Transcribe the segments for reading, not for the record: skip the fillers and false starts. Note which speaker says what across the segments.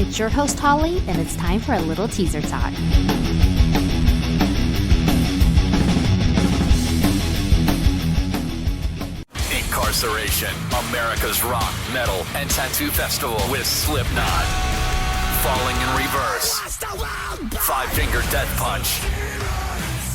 Speaker 1: It's your host, Holly, and it's time for a little teaser talk.
Speaker 2: Inkcarceration, America's rock, metal, and tattoo festival with Slipknot. Falling in Reverse, Five Finger Death Punch.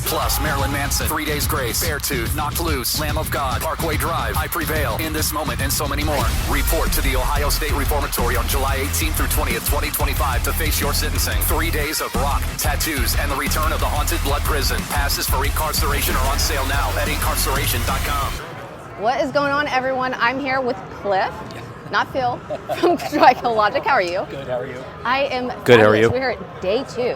Speaker 2: Plus Marilyn Manson, 3 Days Grace, Beartooth, Knocked Loose, Lamb of God, Parkway Drive, I Prevail, In This Moment, and so many more. Report to the Ohio State Reformatory on July 18th through 20th, 2025 to face your sentencing. 3 days of rock, tattoos, and the return of the Haunted Blood Prison. Passes for Inkcarceration are on sale now at inkcarceration.com.
Speaker 3: What is going on, everyone? I'm here with Cliff, not Phil, from Trichologic. How are you?
Speaker 4: Good, how are you?
Speaker 3: I am
Speaker 4: Good, how are
Speaker 3: fabulous.
Speaker 4: you?
Speaker 3: We're at day 2.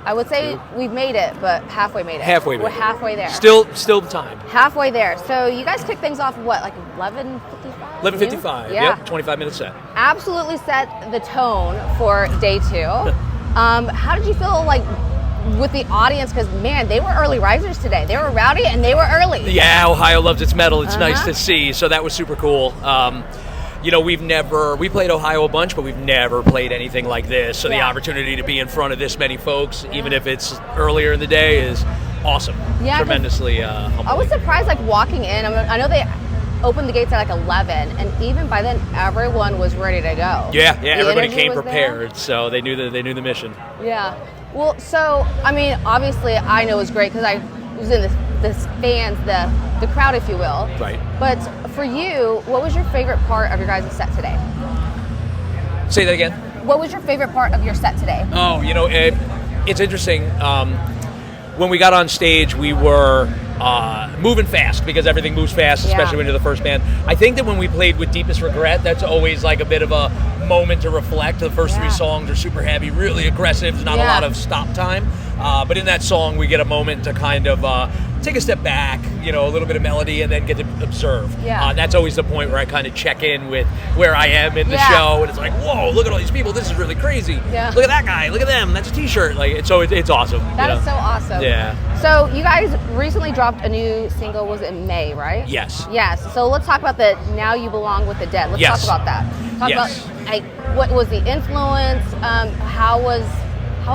Speaker 3: I would say we've made it, but halfway made it.
Speaker 4: Halfway made
Speaker 3: We're
Speaker 4: it.
Speaker 3: halfway there.
Speaker 4: Still time.
Speaker 3: Halfway there. So you guys kicked things off, what, like 11:55?
Speaker 4: 11:55,
Speaker 3: Yeah.
Speaker 4: Yep, 25-minute set.
Speaker 3: Absolutely set the tone for day 2. How did you feel like with the audience? Because, man, they were early risers today. They were rowdy and they were early.
Speaker 4: Yeah, Ohio loves its metal. It's nice to see, so that was super cool. You know, we played Ohio a bunch, but we've never played anything like this. So the opportunity to be in front of this many folks, even if it's earlier in the day, is awesome.
Speaker 3: Yeah,
Speaker 4: tremendously humbling.
Speaker 3: I was surprised, like, walking in. I know they opened the gates at like 11, and even by then, everyone was ready to go.
Speaker 4: Yeah,
Speaker 3: The
Speaker 4: everybody
Speaker 3: energy
Speaker 4: came
Speaker 3: was
Speaker 4: prepared, so they knew the mission.
Speaker 3: there. Yeah. Well, so, I mean, obviously, I know it was great because I was in the fans, the crowd, if you will.
Speaker 4: Right.
Speaker 3: But for you, what was your favorite part of your guys' set today?
Speaker 4: Say that again.
Speaker 3: What was your favorite part of your set today?
Speaker 4: Oh, you know, it's interesting. When we got on stage, we were moving fast because everything moves fast, especially when you're the first band. I think that when we played with Deepest Regret, that's always like a bit of a moment to reflect. The first 3 songs are super heavy, really aggressive. There's not a lot of stop time. But in that song, we get a moment to kind of take a step back, you know, a little bit of melody, and then get to observe.
Speaker 3: Yeah.
Speaker 4: And that's always the point where I kind of check in with where I am in the show, and it's like, whoa, look at all these people. This is really crazy.
Speaker 3: Yeah.
Speaker 4: Look at that guy. Look at them. That's a T-shirt. Like, it's awesome.
Speaker 3: That is so awesome.
Speaker 4: Yeah.
Speaker 3: So you guys recently dropped a new single, was it in May, right?
Speaker 4: Yes.
Speaker 3: Yes. So let's talk about the Now You Belong with the Dead. Let's talk about that. Talk about, like, what was the influence? How was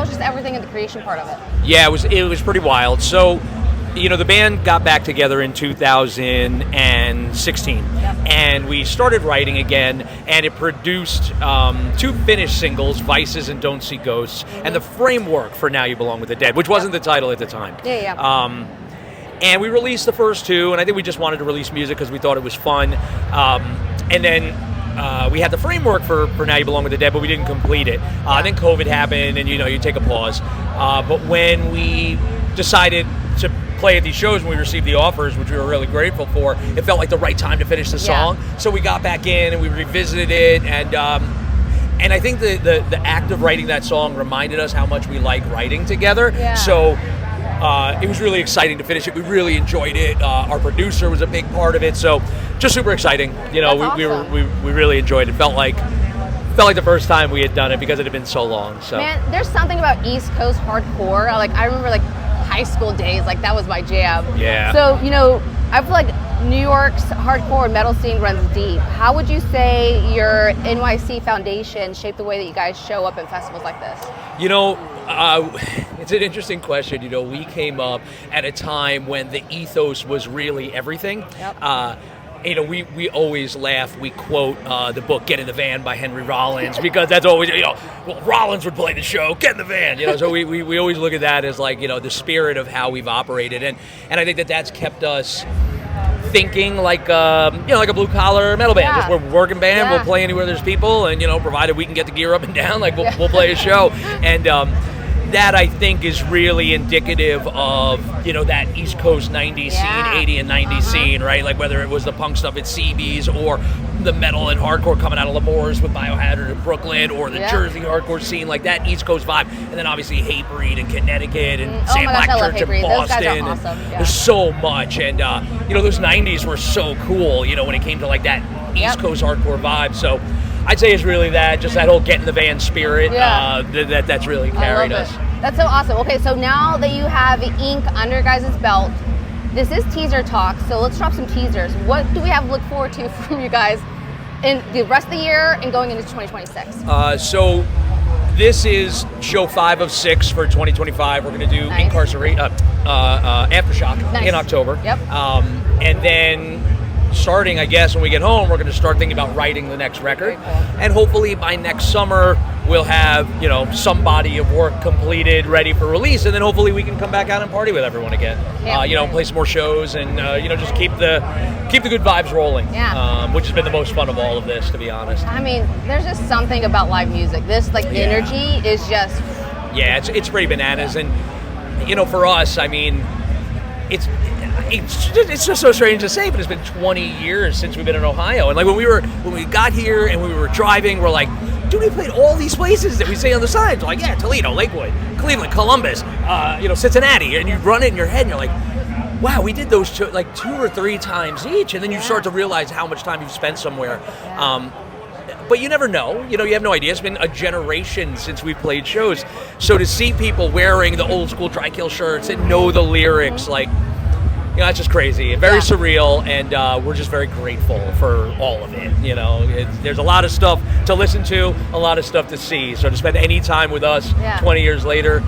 Speaker 3: just everything in the creation part of it?
Speaker 4: Yeah, it was pretty wild. So, you know, the band got back together in 2016, and we started writing again, and it produced 2 finished singles, Vices and Don't See Ghosts, and the framework for Now You Belong with the Dead, which wasn't the title at the time. And we released the first 2, and I think we just wanted to release music because we thought it was fun. And then we had the framework for Now You Belong with the Dead, but we didn't complete it. Then COVID happened, and, you know, you take a pause. But when we decided to play at these shows, when we received the offers, which we were really grateful for, it felt like the right time to finish the song. So we got back in and we revisited it, and I think the act of writing that song reminded us how much we like writing together. So it was really exciting to finish it. We really enjoyed it. Our producer was a big part of it, so just super exciting. You know, we really enjoyed it. Felt like the first time we had done it because it had been so long. So,
Speaker 3: man, there's something about East Coast hardcore. Like, I remember, like, high school days, like, that was my jam.
Speaker 4: Yeah.
Speaker 3: So, you know, I feel like New York's hardcore metal scene runs deep. How would you say your NYC foundation shaped the way that you guys show up in festivals like this?
Speaker 4: You know, it's an interesting question. You know, we came up at a time when the ethos was really everything. You know, we always laugh. We quote the book "Get in the Van" by Henry Rollins because that's always, you know, well, Rollins would play the show. Get in the van, you know. So we always look at that as, like, you know, the spirit of how we've operated, and I think that's kept us thinking like you know, like a blue collar metal band. Just we're a working band. We'll play anywhere there's people, and, you know, provided we can get the gear up and down, like we'll play a show. And that, I think, is really indicative of, you know, that East Coast 90s scene, 80 and 90 scene, right? Like, whether it was the punk stuff at CB's or the metal and hardcore coming out of L'Amour's with Biohazard in Brooklyn, or the Jersey hardcore scene, like that East Coast vibe. And then obviously Hatebreed in Connecticut, and Sam Black Church in Boston.
Speaker 3: Those guys are awesome.
Speaker 4: There's so much. And, you know, those 90s were so cool, you know, when it came to, like, that East Coast hardcore vibe. So I'd say it's really that, just that whole get in the van spirit, that's really carried us.
Speaker 3: That's so awesome. Okay, so now that you have Ink under your guys' belt, this is teaser talk, so let's drop some teasers. What do we have to look forward to from you guys in the rest of the year and going into 2026?
Speaker 4: So this is show 5 of 6 for 2025. We're going to do
Speaker 3: Nice.
Speaker 4: Aftershock
Speaker 3: Nice.
Speaker 4: in October.
Speaker 3: Yep.
Speaker 4: And then starting, I guess, when we get home, we're going to start thinking about writing the next record.
Speaker 3: Very cool.
Speaker 4: And hopefully by next summer, we'll have, some body of work completed, ready for release. And then hopefully we can come back out and party with everyone again.
Speaker 3: Yeah.
Speaker 4: Play some more shows and, just keep the good vibes rolling.
Speaker 3: Yeah.
Speaker 4: Which has been the most fun of all of this, to be honest.
Speaker 3: I mean, there's just something about live music. This, the energy is just...
Speaker 4: Yeah, it's pretty bananas. And, for us, I mean, it's just so strange to say, but it's been 20 years since we've been in Ohio. And like when we got here and we were driving, we're like, dude, we played all these places that we say on the signs. We're like, yeah, Toledo, Lakewood, Cleveland, Columbus, Cincinnati. And you run it in your head and you're like, wow, we did those 2 or 3 times each. And then you start to realize how much time you've spent somewhere.
Speaker 3: Yeah.
Speaker 4: But you never know. You have no idea. It's been a generation since we've played shows. So to see people wearing the old school Dry Kill shirts and know the lyrics, that's just crazy. Very surreal, and we're just very grateful for all of it. There's a lot of stuff to listen to, a lot of stuff to see. So to spend any time with us 20 years later,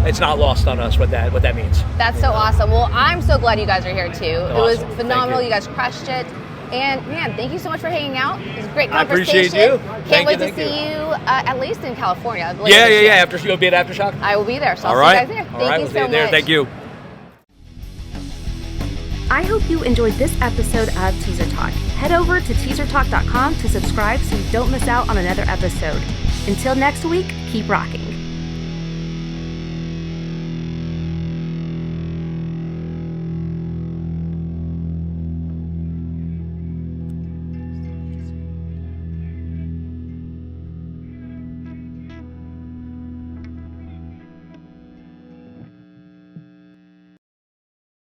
Speaker 4: it's not lost on us what that means.
Speaker 3: That's so awesome. Well, I'm so glad you guys are here too.
Speaker 4: Awesome.
Speaker 3: It was phenomenal.
Speaker 4: Thank
Speaker 3: you guys crushed it. And man, thank you so much for hanging out. It was a great
Speaker 4: I
Speaker 3: conversation.
Speaker 4: appreciate you.
Speaker 3: Can't wait to
Speaker 4: Thank you.
Speaker 3: see you at least in California.
Speaker 4: Yeah. After you'll be at Aftershock.
Speaker 3: I will be there. So
Speaker 4: All
Speaker 3: I'll
Speaker 4: right.
Speaker 3: see you guys there.
Speaker 4: All
Speaker 3: Thank
Speaker 4: right,
Speaker 3: you
Speaker 4: we'll
Speaker 3: so
Speaker 4: see you there.
Speaker 3: much.
Speaker 4: Thank you.
Speaker 1: I hope you enjoyed this episode of Teaser Talk. Head over to teasertalk.com to subscribe so you don't miss out on another episode. Until next week, keep rocking.